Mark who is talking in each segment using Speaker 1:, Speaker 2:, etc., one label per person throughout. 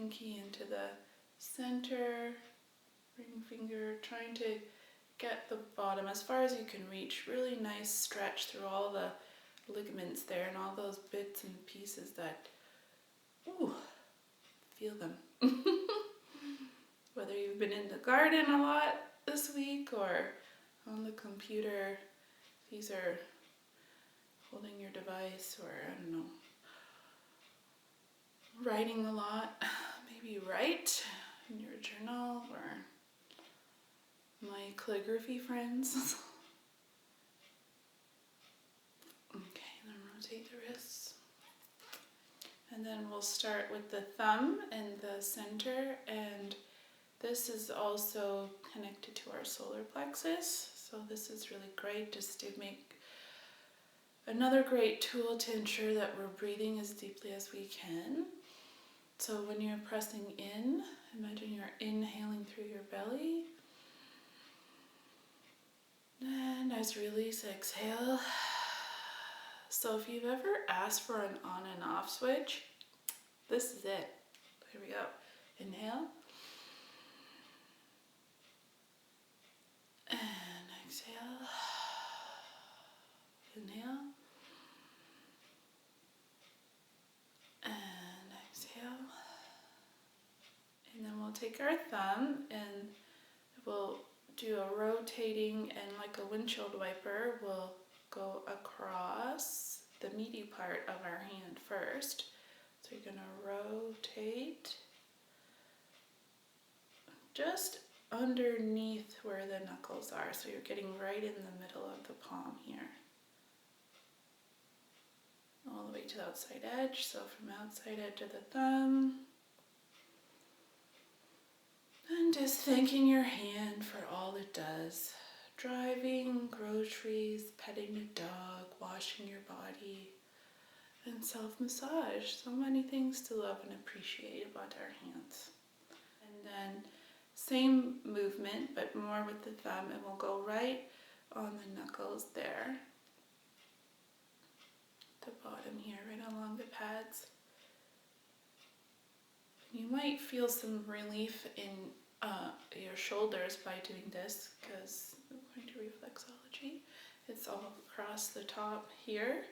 Speaker 1: pinky into the center, ring finger, trying to get the bottom as far as you can reach. Really nice stretch through all the ligaments there and all those bits and pieces that, ooh, feel them. Whether you've been in the garden a lot this week or on the computer, these are holding your device, or I don't know, writing a lot. Maybe write in your journal, or my calligraphy friends. Okay, then rotate the wrists. And then we'll start with the thumb in the center, and this is also connected to our solar plexus. So this is really great, just to make another great tool to ensure that we're breathing as deeply as we can. So when you're pressing in, imagine you're inhaling through your belly. And as you release, exhale. So if you've ever asked for an on and off switch, this is it. Here we go. Inhale. And exhale. Inhale. And exhale. And then we'll take our thumb and we'll do a rotating, and like a windshield wiper, we'll go across the meaty part of our hand first. So you're going to rotate just underneath where the knuckles are. So you're getting right in the middle of the palm here. All the way to the outside edge. So from outside edge of the thumb. And just thanking your hand for all it does. Driving, groceries, petting a dog, washing your body, and self-massage. So many things to love and appreciate about our hands. And then same movement, but more with the thumb, and we'll go right on the knuckles there. The bottom here, right along the pads. You might feel some relief in your shoulders by doing this, because we're going to reflexology. It's all across the top here.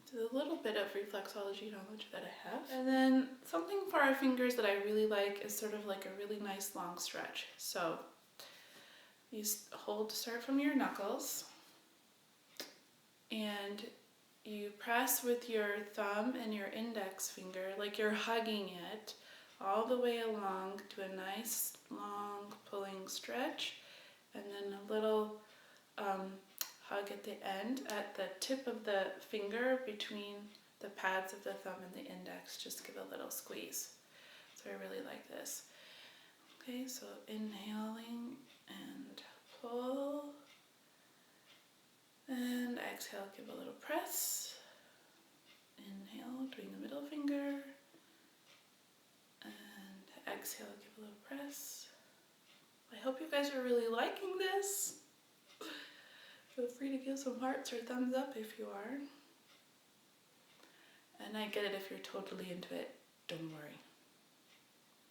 Speaker 1: It's a little bit of reflexology knowledge that I have. And then something for our fingers that I really like is sort of like a really nice long stretch. So you hold, start from your knuckles, and you press with your thumb and your index finger like you're hugging it all the way along to a nice long pulling stretch, and then a little hug at the end at the tip of the finger between the pads of the thumb and the index. Just give a little squeeze. So I really like this. Okay, so inhaling and pull, and exhale, give a little press. Inhale, doing the middle finger, and exhale, give a little press. I hope you guys are really liking this. Feel free to give some hearts or thumbs up if you are. And I get it if you're totally into it, don't worry.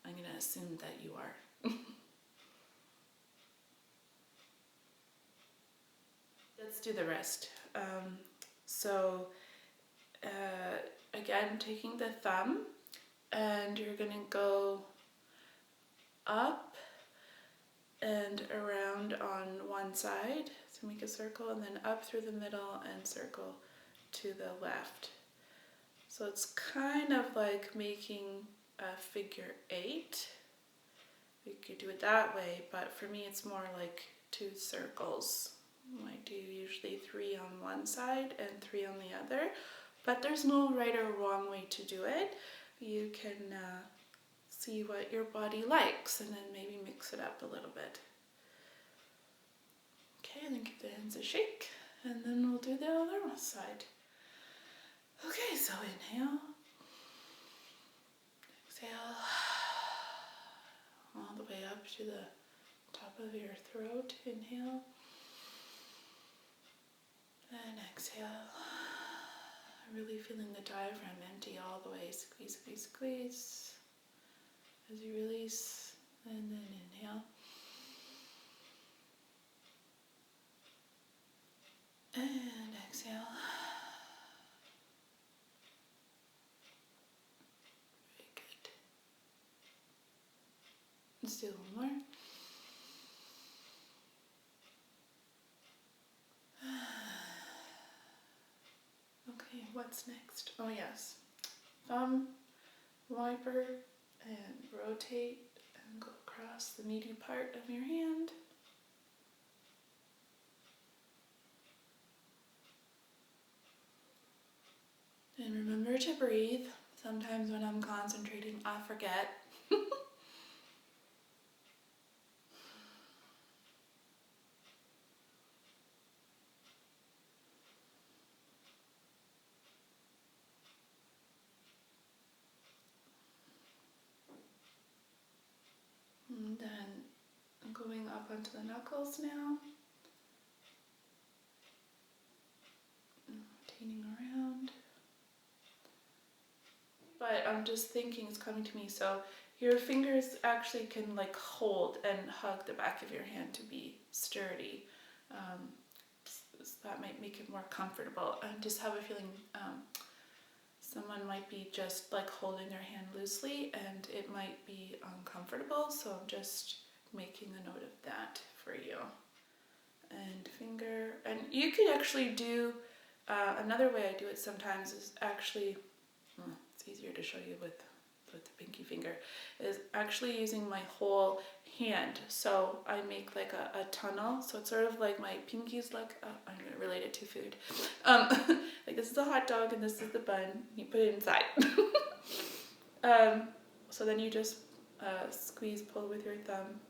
Speaker 1: I'm going to assume that you are. Let's do the rest. Again, taking the thumb, and you're going to go up and around on one side, so make a circle, and then up through the middle and circle to the left. So it's kind of like making a figure 8. You could do it that way, but for me it's more like 2 circles. I do usually 3 on one side and 3 on the other, but there's no right or wrong way to do it. You can see what your body likes and then maybe mix it up a little bit. Okay, and then give the hands a shake, and then we'll do the other side. Okay, so inhale, exhale, all the way up to the top of your throat. Inhale, and exhale. Really feeling the diaphragm empty all the way. Squeeze, squeeze, squeeze. As you release, and then inhale. And exhale. Very good. Let's do one more. Okay, what's next? Oh yes. Thumb, wiper, and rotate and go across the meaty part of your hand. And remember to breathe. Sometimes when I'm concentrating, I forget. And then I'm going up onto the knuckles now. Rotating around. But I'm just thinking, it's coming to me, so your fingers actually can like hold and hug the back of your hand to be sturdy. So that might make it more comfortable. I just have a feeling someone might be just like holding their hand loosely and it might be uncomfortable, so I'm just making a note of that for you. And finger, and you could actually do, another way I do it sometimes is actually, it's easier to show you with the pinky finger, is actually using my whole hand. So I make like a tunnel, so it's sort of like my pinky's like, I'm going to relate it to food. Like this is a hot dog and this is the bun, you put it inside. So then you just squeeze, pull with your thumb,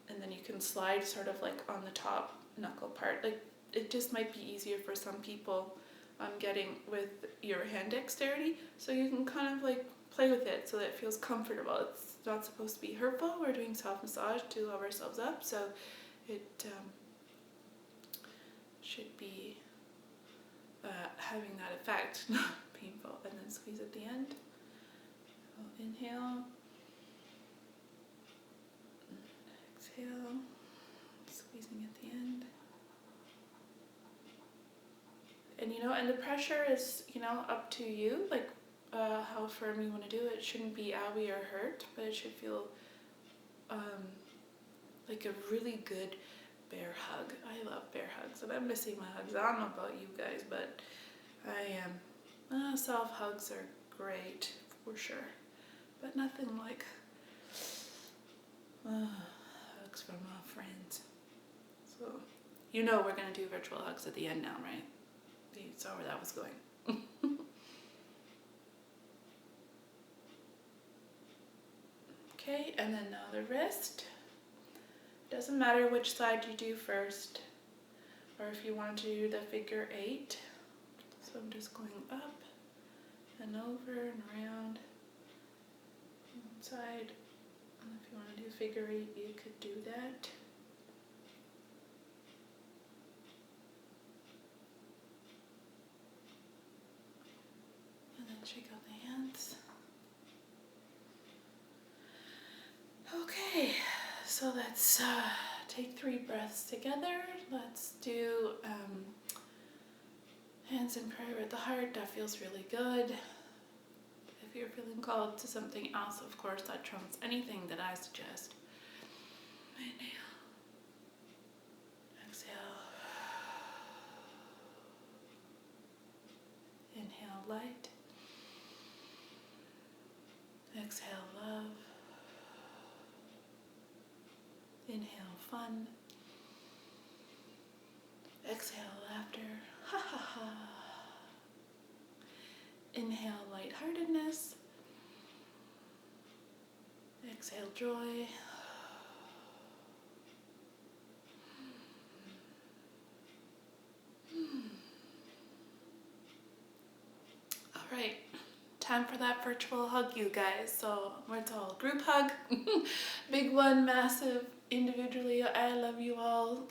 Speaker 1: and then you can slide sort of like on the top knuckle part. Like it just might be easier for some people getting with your hand dexterity, so you can kind of like play with it so that it feels comfortable. It's not supposed to be hurtful. We're doing self-massage to love ourselves up, so it should be having that effect, not painful. And then squeeze at the end. So inhale, exhale, squeezing at the end. And and the pressure is, up to you, like how firm you want to do it. It shouldn't be owie or hurt, but it should feel like a really good bear hug. I love bear hugs, and I'm missing my hugs. I don't know about you guys, but I am. Self-hugs are great, for sure, but nothing like hugs from friends. So, we're going to do virtual hugs at the end now, right? You saw where that was going. Okay, and then now the wrist. Doesn't matter which side you do first, or if you want to do the figure 8. So I'm just going up and over and around one side. And if you want to do figure 8, you could do that. Shake out the hands. Okay, so let's take 3 breaths together. Let's do hands in prayer at the heart. That feels really good. If you're feeling called to something else, of course, that trumps anything that I suggest. Inhale. Exhale. Inhale, light. Exhale, love. Inhale, fun. Exhale, laughter. Ha ha ha. Inhale, lightheartedness. Exhale, joy. All right. Time for that virtual hug, you guys. So it's all group hug, big one, massive, individually. I love you all.